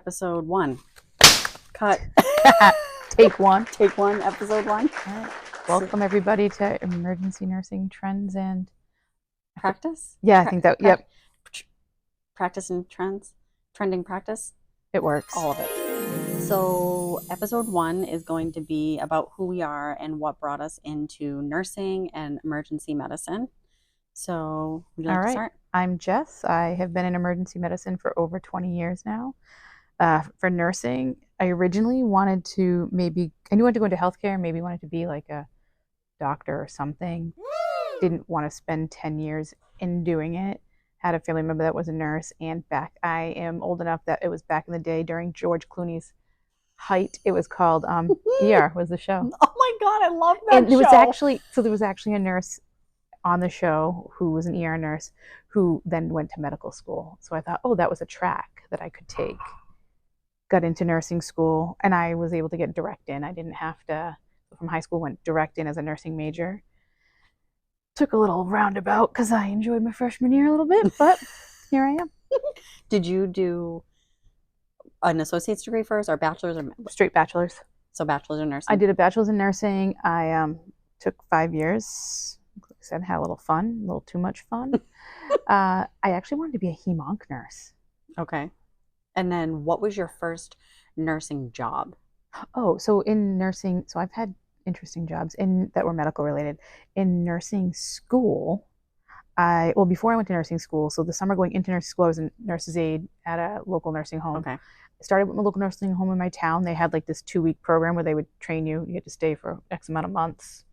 episode 1. Cut. Take one. Take 1, episode 1. All right. Welcome everybody to Emergency Nursing Trends and Practice? Yeah, I think that. Yep, Practice and trends? Trending practice? it works. All of it. So, episode 1 is going to be about who we are and what brought us into nursing and emergency medicine. So, we'd like All to right. start. I'm Jess. I have been in emergency medicine for over 20 years now. For nursing, I originally wanted to I knew I wanted to go into healthcare, maybe wanted to be like a doctor or something. Didn't want to spend 10 years in doing it. Had a family member that was a nurse, and I am old enough that it was back in the day during George Clooney's height. It was called ER was the show. Oh my God, I love that And show. There was actually a nurse on the show who was an ER nurse who then went to medical school. So I thought, oh, that was a track that I could take. Got into nursing school, and I was able to get direct in. I didn't have to, from high school, went direct in as a nursing major. Took a little roundabout because I enjoyed my freshman year a little bit, but here I am. Did you do an associate's degree first, or bachelor's, or Straight bachelor's. so bachelor's in nursing? I did a bachelor's in nursing. I took 5 years. Like I said, had a little fun, a little too much fun. I actually wanted to be a hemonc nurse. Okay. And then what was your first nursing job? Oh, so in nursing, so I've had interesting jobs that were medical related. In nursing school, before I went to nursing school, so the summer going into nursing school, I was a nurse's aide at a local nursing home. Okay. I started with a local nursing home in my town. They had like this 2-week program where they would train you. You had to stay for X amount of months.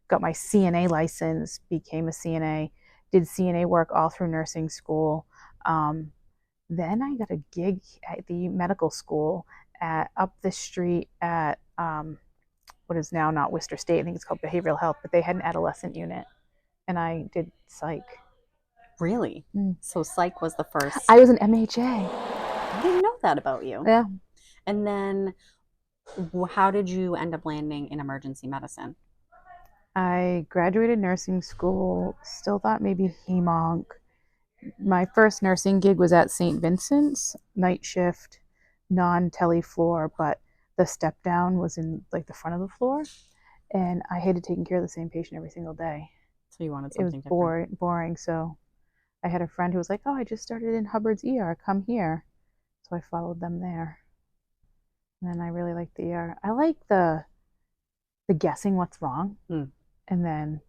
Got my CNA license, became a CNA, did CNA work all through nursing school. Then I got a gig at the medical school up the street at what is now not Worcester State. I think it's called Behavioral Health, but they had an adolescent unit, and I did psych. Really? So psych was the first. I was an MHA. I didn't know that about you. Yeah. And then how did you end up landing in emergency medicine? I graduated nursing school, still thought maybe hemonc. My first nursing gig was at St. Vincent's, night shift, non-tele floor, but the step down was in like the front of the floor, and I hated taking care of the same patient every single day. So you wanted It was something different. boring. So I had a friend who was like, "Oh, I just started in Hubbard's ER. Come here." So I followed them there, and then I really liked the ER. I like the guessing what's wrong, and then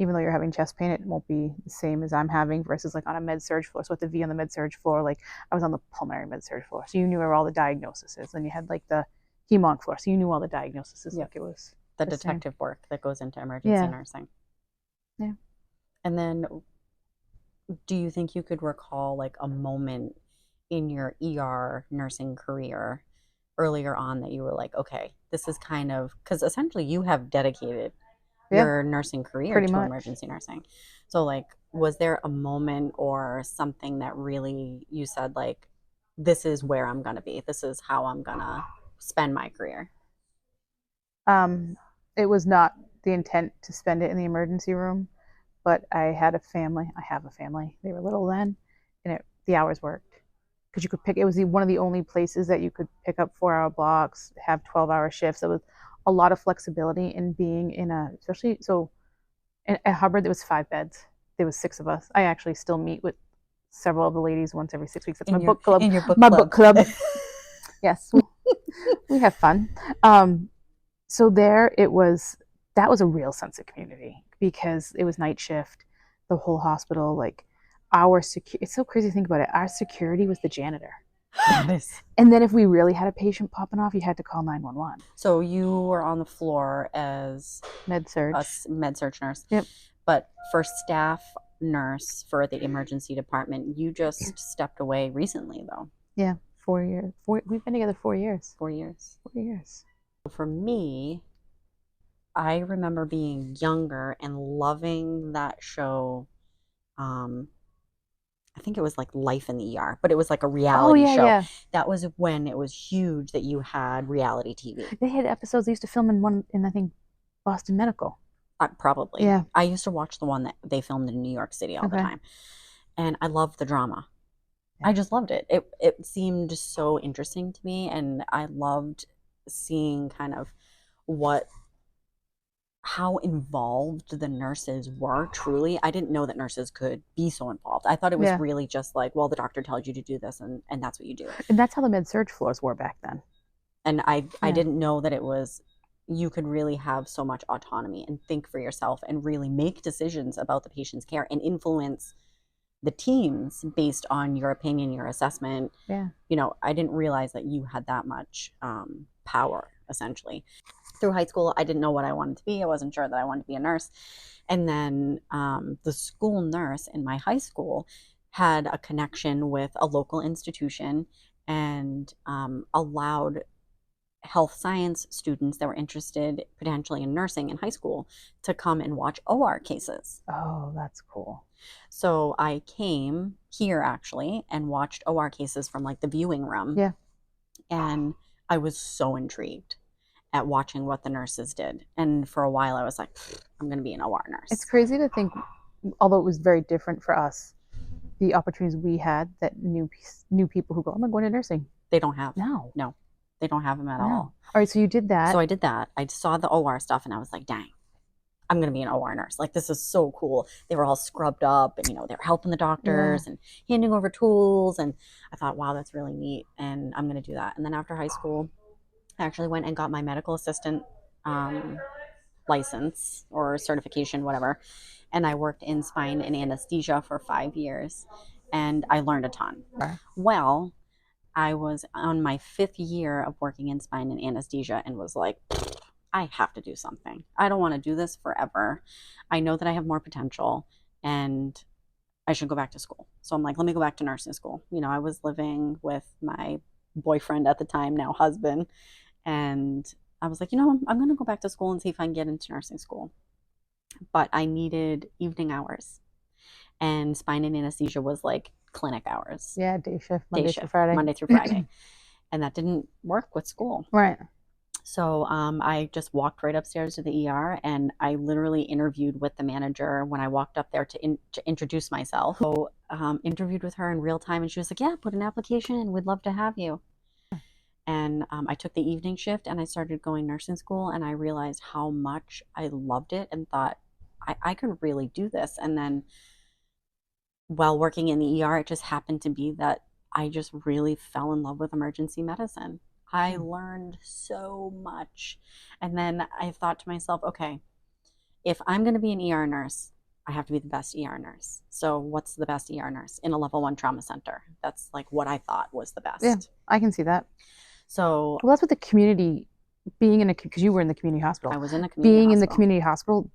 even though you're having chest pain, it won't be the same as I'm having versus like on a med surg floor. So with the V on the med surg floor, like I was on the pulmonary med surg floor, so you knew where all the diagnosis is. Then you had like the hemonc floor, so you knew all the diagnoses. Yep. Like it was the the detective work that goes into emergency nursing. Yeah. And then do you think you could recall like a moment in your ER nursing career earlier on that you were like, okay, this is kind of, because essentially you have dedicated your nursing career pretty to much. emergency nursing. So like, was there a moment or something that really you said like, this is where I'm going to be, this is how I'm going to spend my career? It was not the intent to spend it in the emergency room, but I had a family. I have a family. They were little then, and the hours worked because you could pick. It was one of the only places that you could pick up 4-hour blocks, have 12-hour shifts. There was a lot of flexibility in being in especially so at Hubbard there was 5 beds. There was 6 of us. I actually still meet with several of the ladies once every 6 weeks. That's my book club. In your book my club. book club. Yes, we have fun. So that was a real sense of community because it was night shift, the whole hospital, like it's so crazy to think about it. Our security was the janitor. And then if we really had a patient popping off, you had to call 911. So you were on the floor as Med-surg. a med-surg nurse. Yep. But for staff nurse for the emergency department, you just stepped away recently though. Yeah, 4 years. We've been together 4 years. 4 years. 4 years. For me, I remember being younger and loving that show. I think it was like Life in the ER, but it was like a reality show. Yeah. That was when it was huge that you had reality TV. They had episodes they used to film in I think Boston Medical. Probably. Yeah. I used to watch the one that they filmed in New York City all the time. And I loved the drama. I just loved it. It seemed so interesting to me, and I loved seeing kind of what how involved the nurses were truly. I didn't know that nurses could be so involved. I thought it was Yeah. really just like, well, the doctor tells you to do this and that's what you do. And that's how the med-surg floors were back then. And I Yeah. didn't know that it was you could really have so much autonomy and think for yourself and really make decisions about the patient's care and influence the teams based on your opinion, your assessment. Yeah. You know, I didn't realize that you had that much power, essentially. Through high school, I didn't know what I wanted to be. I wasn't sure that I wanted to be a nurse. And then the school nurse in my high school had a connection with a local institution and allowed health science students that were interested potentially in nursing in high school to come and watch OR cases. Oh, that's cool. So I came here actually and watched OR cases from like the viewing room. Yeah. And I was so intrigued at watching what the nurses did. And for a while I was like, I'm going to be an OR nurse. It's crazy to think, although it was very different for us, the opportunities we had that new people who go, I'm going to nursing. They don't have. No. No. They don't have them at No. all. All right, so you did that. So I did that. I saw the OR stuff and I was like, dang, I'm going to be an OR nurse. Like, this is so cool. They were all scrubbed up and, you know, they were helping the doctors and handing over tools. And I thought, wow, that's really neat. And I'm going to do that. And then after high school, I actually went and got my medical assistant license or certification, whatever. And I worked in spine and anesthesia for 5 years. And I learned a ton. Well, I was on my 5th year of working in spine and anesthesia and was like, I have to do something. I don't want to do this forever. I know that I have more potential and I should go back to school. So I'm like, let me go back to nursing school. You know, I was living with my boyfriend at the time, now husband. And I was like, you know, I'm going to go back to school and see if I can get into nursing school. But I needed evening hours. And spine and anesthesia was like clinic hours. Yeah, day shift, Monday through Friday. Monday through Friday. And that didn't work with school. Right. So I just walked right upstairs to the ER and I literally interviewed with the manager when I walked up there to introduce myself. So interviewed with her in real time and she was like, yeah, put an application in. We'd love to have you. And I took the evening shift and I started going nursing school and I realized how much I loved it and thought I could really do this. And then while working in the ER, it just happened to be that I just really fell in love with emergency medicine. I learned so much. And then I thought to myself, okay, if I'm going to be an ER nurse, I have to be the best ER nurse. So what's the best ER nurse? In a level 1 trauma center. That's like what I thought was the best. Yeah, I can see that. So well, that's what the community, being in a, because you were in the community hospital. I was in a community being hospital. in the community hospital,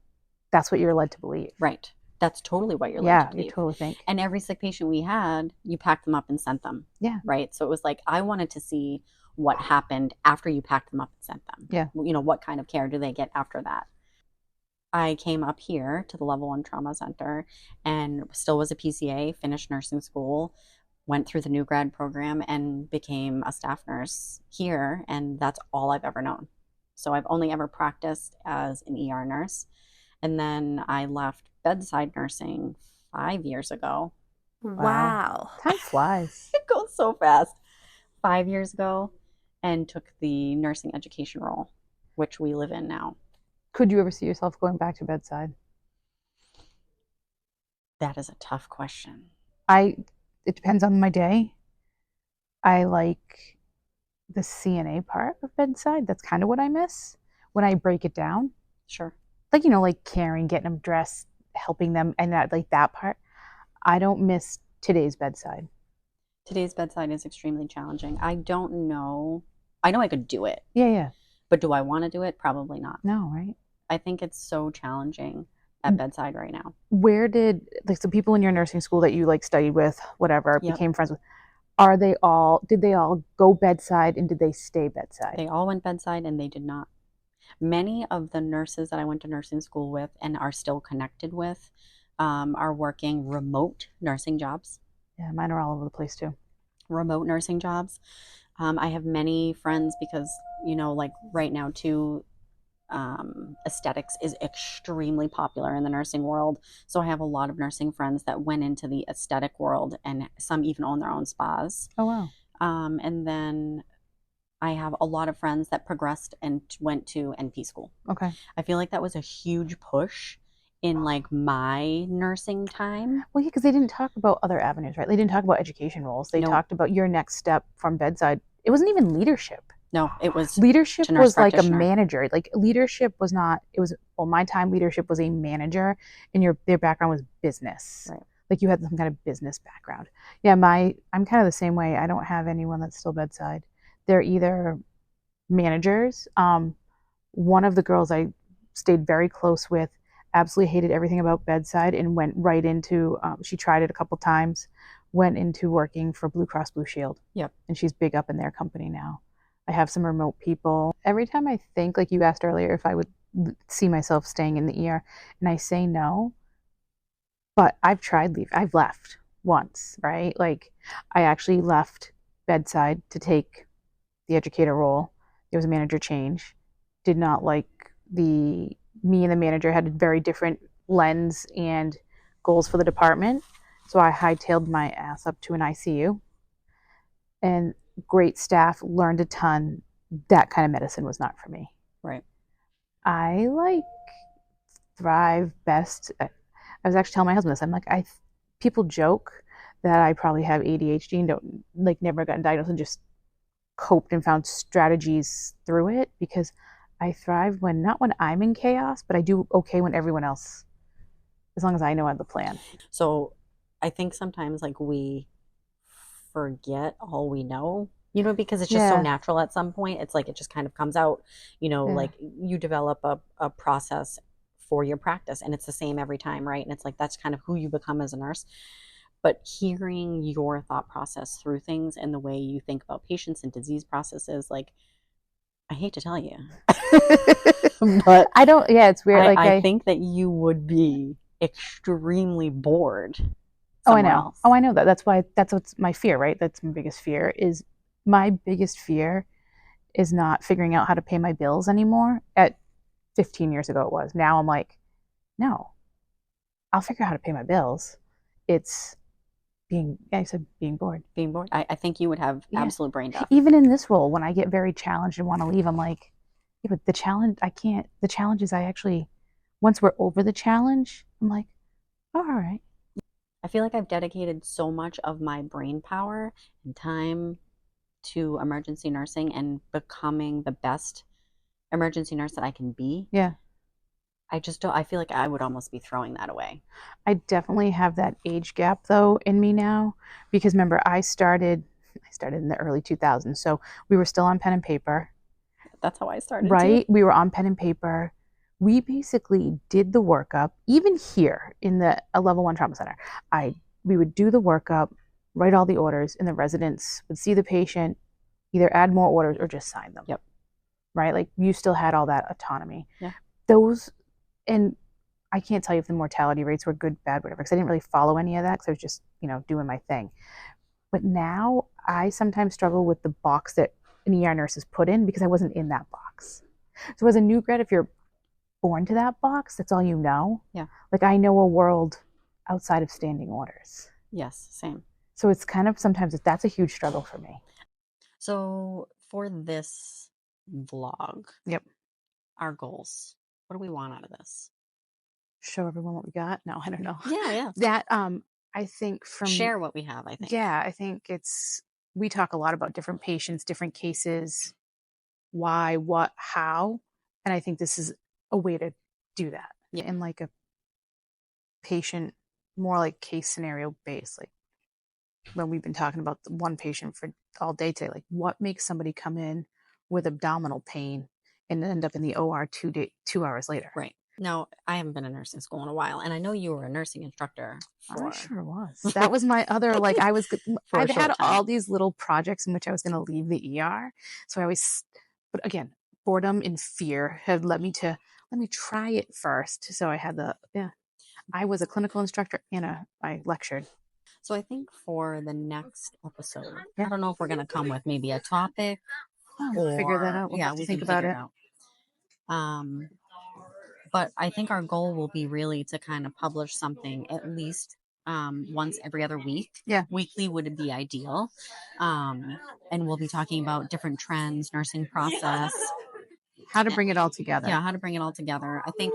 that's what you're led to believe. Right. That's totally what you're led to believe. Yeah, you totally think. And every sick patient we had, you packed them up and sent them. Yeah. Right. So it was like, I wanted to see what happened after you packed them up and sent them. Yeah. You know, what kind of care do they get after that? I came up here to the level 1 trauma center and still was a PCA, finished nursing school, went through the new grad program and became a staff nurse here. And that's all I've ever known. So I've only ever practiced as an ER nurse. And then I left bedside nursing 5 years ago. Wow. Time flies. It goes so fast. 5 years ago, and took the nursing education role, which we live in now. Could you ever see yourself going back to bedside? That is a tough question. It depends on my day. I like the CNA part of bedside. That's kind of what I miss when I break it down. Sure. Like, you know, like caring, getting them dressed, helping them, and that, like that part. I don't miss today's bedside. Today's bedside is extremely challenging. I don't know. I know I could do it. Yeah. But do I want to do it? Probably not. No, right? I think it's so challenging at bedside right now. Where did, like, the people in your nursing school that you like studied with, whatever, became friends with, did they all go bedside and did they stay bedside? They all went bedside and they did not. Many of the nurses that I went to nursing school with and are still connected with are working remote nursing jobs. Yeah, mine are all over the place too. Remote nursing jobs. I have many friends because, you know, like right now too, aesthetics is extremely popular in the nursing world. So I have a lot of nursing friends that went into the aesthetic world, and some even own their own spas. Oh, wow. And then I have a lot of friends that progressed and went to NP school. Okay. I feel like that was a huge push in like my nursing time. Well, yeah, because they didn't talk about other avenues, right? They didn't talk about education roles. They No, talked about your next step from bedside. It wasn't even leadership. no, it was Leadership to nurse was like a practitioner. manager. Like leadership was not. It was well, my time leadership was a manager, and their background was business. Right. Like you had some kind of business background. Yeah, I'm kind of the same way. I don't have anyone that's still bedside. They're either managers. One of the girls I stayed very close with absolutely hated everything about bedside and went right into. She tried it a couple times, went into working for Blue Cross Blue Shield. Yep. And she's big up in their company now. I have some remote people. Every time I think, like you asked earlier, if I would see myself staying in the ER, and I say no, but I've tried leave. I've left once, right? Like I actually left bedside to take the educator role. There was a manager change. Did not like the me and the manager had a very different lens and goals for the department. So I hightailed my ass up to an ICU and great staff, learned a ton. That kind of medicine was not for me. Right. I like thrive best. I was actually telling my husband this. I'm like, people joke that I probably have ADHD and don't like never gotten diagnosed and just coped and found strategies through it because I thrive when not when I'm in chaos, but I do okay when everyone else, as long as I know I have the plan. So I think sometimes like we forget all we know, you know, because it's just so Yeah. natural at some point. It's like it just kind of comes out, you know, Yeah. like you develop a process for your practice and it's the same every time, right? And it's like that's kind of who you become as a nurse. But hearing your thought process through things and the way you think about patients and disease processes, like I hate to tell you, but I don't. Yeah, it's weird. Like I think that you would be extremely bored Oh, I somewhere know. else. Oh, I know that. That's why. That's what's my fear, right? That's my biggest fear. Is my biggest fear is not figuring out how to pay my bills anymore. At 15 years ago, it was. Now I'm like, no, I'll figure out how to pay my bills. It's being, yeah, I said being bored. Being bored, I think you would have Yeah. absolute brain death. Even in this role, when I get very challenged and want to leave, I'm like, yeah, but the challenge, I can't. The challenge is I actually, once we're over the challenge, I'm like, oh, all right. I feel like I've dedicated so much of my brain power and time to emergency nursing and becoming the best emergency nurse that I can be. Yeah. I just don't, I feel like I would almost be throwing that away. I definitely have that age gap though in me now because remember I started in the early 2000s. So we were still on pen and paper, That's how I started right? too. We were on pen and paper. We basically did the workup even here in the a level 1 trauma center. I we would do the workup, write all the orders and the residents would see the patient, either add more orders or just sign them. Yep. Right? Like you still had all that autonomy. Yeah. Those and I can't tell you if the mortality rates were good, bad, whatever, because I didn't really follow any of that because I was just, doing my thing. But now I sometimes struggle with the box that an ER nurse is put in because I wasn't in that box. So as a new grad, if you're born to that box, that's all you know. Yeah. Like I know a world outside of standing orders. Yes, same. So it's kind of sometimes that's a huge struggle for me. So for this vlog, Yep. our goals, what do we want out of this? Show everyone what we got. No, I don't know. Yeah. That I think Share what we have, I think. Yeah, I think we talk a lot about different patients, different cases, why, what, how, and I think this is a way to do that. Yeah. In like a patient, more like case scenario based, like when we've been talking about the one patient for all day today, like what makes somebody come in with abdominal pain and end up in the OR 2 hours later? Right. Now, I haven't been in nursing school in a while, and I know you were a nursing instructor I sure was. That was my other, like, I've had all these little projects in which I was going to leave the ER. So but again, boredom and fear have led me to, let me try it first. So I had I was a clinical instructor and I lectured. So I think for the next episode, I don't know if we're going to come with maybe a topic or figure that out. Yeah, we think can about figure it. it out. But I think our goal will be really to kind of publish something at least once every other week. Yeah. Weekly would be ideal. And we'll be talking about different trends, nursing process, how to bring it all together. Yeah, how to bring it all together. I think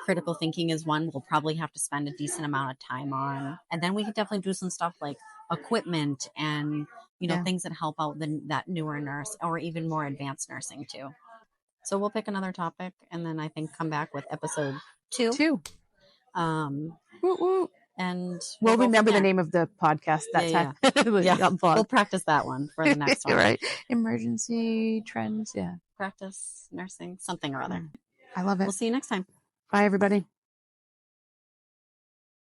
critical thinking is one we'll probably have to spend a decent amount of time on. And then we could definitely do some stuff like equipment and, things that help out that newer nurse or even more advanced nursing too. So we'll pick another topic and then I think come back with episode 2. Woo, woo. And we'll go from remember the there. name of the podcast that time. Yeah. We'll practice that one for the next one. Right. Emergency trends. Yeah. Practice nursing, something or other. I love it. We'll see you next time. Bye, everybody.